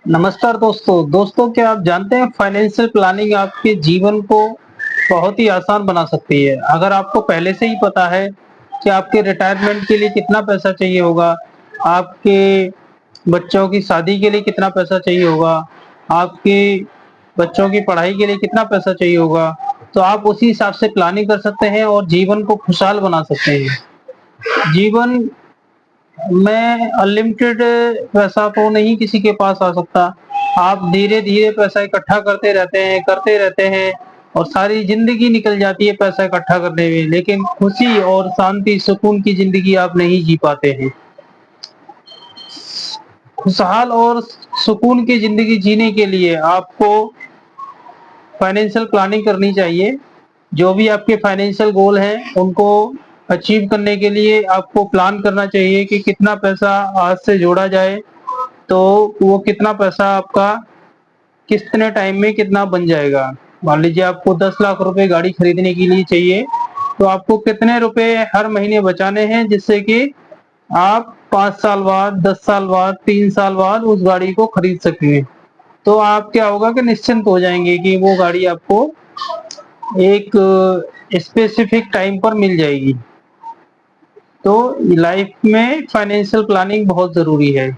नमस्कार दोस्तों क्या आप जानते हैं फाइनेंशियल प्लानिंग आपके जीवन को बहुत ही आसान बना सकती है। अगर आपको पहले से ही पता है कि आपके रिटायरमेंट के लिए कितना पैसा चाहिए होगा, आपके बच्चों की शादी के लिए कितना पैसा चाहिए होगा, आपके बच्चों की पढ़ाई के लिए कितना पैसा चाहिए होगा, तो आप उसी हिसाब से प्लानिंग कर सकते हैं और जीवन को खुशहाल बना सकते हैं। जीवन में अनलिमिटेड पैसा तो नहीं किसी के पास आ सकता। आप धीरे-धीरे पैसा इकट्ठा करते रहते हैं और सारी ज़िंदगी निकल जाती है पैसा इकट्ठा करने में, लेकिन खुशी और शांति, सुकून की ज़िंदगी आप नहीं जी पाते हैं। खुशहाल और सुकून की ज़िंदगी जीने के लिए आपको फाइनेंशियल प्लानिंग करनी चाहिए। जो भी आपके फाइनेंशियल गोल हैं, उनको अचीव करने के लिए आपको प्लान करना चाहिए कि कितना पैसा आज से जोड़ा जाए, तो वो कितना पैसा आपका कितने टाइम में कितना बन जाएगा। मान लीजिए आपको 10 लाख रुपए गाड़ी खरीदने के लिए चाहिए, तो आपको कितने रुपए हर महीने बचाने हैं जिससे कि आप 5 साल बाद, 10 साल बाद, 3 साल बाद उस गाड़ी को खरीद सकें। तो आप क्या होगा कि निश्चिंत हो जाएँगे कि वो गाड़ी आपको एक स्पेसिफिक टाइम पर मिल जाएगी। तो लाइफ में फाइनेंशियल प्लानिंग बहुत ज़रूरी है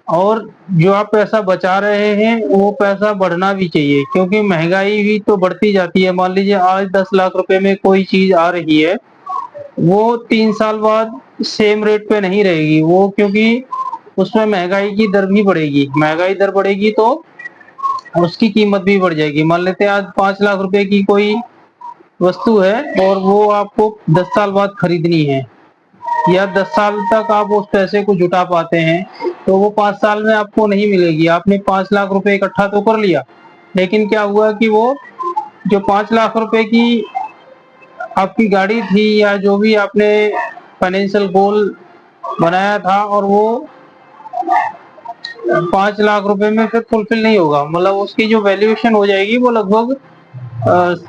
और जो आप पैसा बचा रहे हैं, वो पैसा बढ़ना भी चाहिए क्योंकि महँगाई भी तो बढ़ती जाती है। मान लीजिए आज 10 लाख रुपए में कोई चीज़ आ रही है, वो 3 साल बाद सेम रेट पे नहीं रहेगी, वो क्योंकि उसमें महँगाई की दर भी बढ़ेगी। महँगाई दर बढ़ेगी तो उसकी कीमत भी बढ़ जाएगी। मान लेते हैं आज 5 लाख रुपए की कोई वस्तु है और वो आपको 10 साल बाद खरीदनी है या 10 साल तक आप उस पैसे को जुटा पाते हैं, तो वो 5 साल में आपको नहीं मिलेगी। आपने 5 लाख रुपए इकट्ठा तो कर लिया, लेकिन क्या हुआ कि वो जो 5 लाख रुपए की आपकी गाड़ी थी या जो भी आपने फाइनेंशियल गोल बनाया था और वो 5 लाख रुपए में फिर फुलफिल नहीं होगा। मतलब उसकी जो वैल्यूएशन हो जाएगी वो लगभग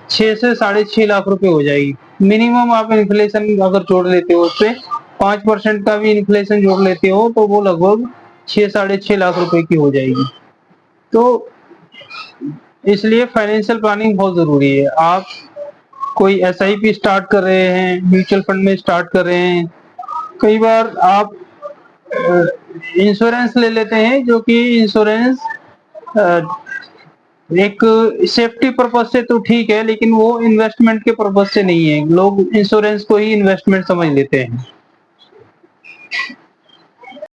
6 से साढ़े 6 लाख रुपए हो जाएगी। मिनिमम आप इन्फ्लेशन अगर जोड़ लेते हो उसपे 5% का भी इन्फ्लेशन जोड़ लेते हो तो वो लगभग 6 साढ़े 6 लाख रुपए की हो जाएगी। तो इसलिए फाइनेंशियल प्लानिंग बहुत ज़रूरी है। आप कोई एसआईपी स्टार्ट कर रहे हैं, म्यूचुअल फंड में स्टार्ट कर रहे हैं, कई बार आप इंश्योरेंस ले लेते हैं जो कि इंश्योरेंस एक सेफ्टी पर्पज से तो ठीक है, लेकिन वो इन्वेस्टमेंट के पर्पज से नहीं है। लोग इंश्योरेंस को ही इन्वेस्टमेंट समझ लेते हैं।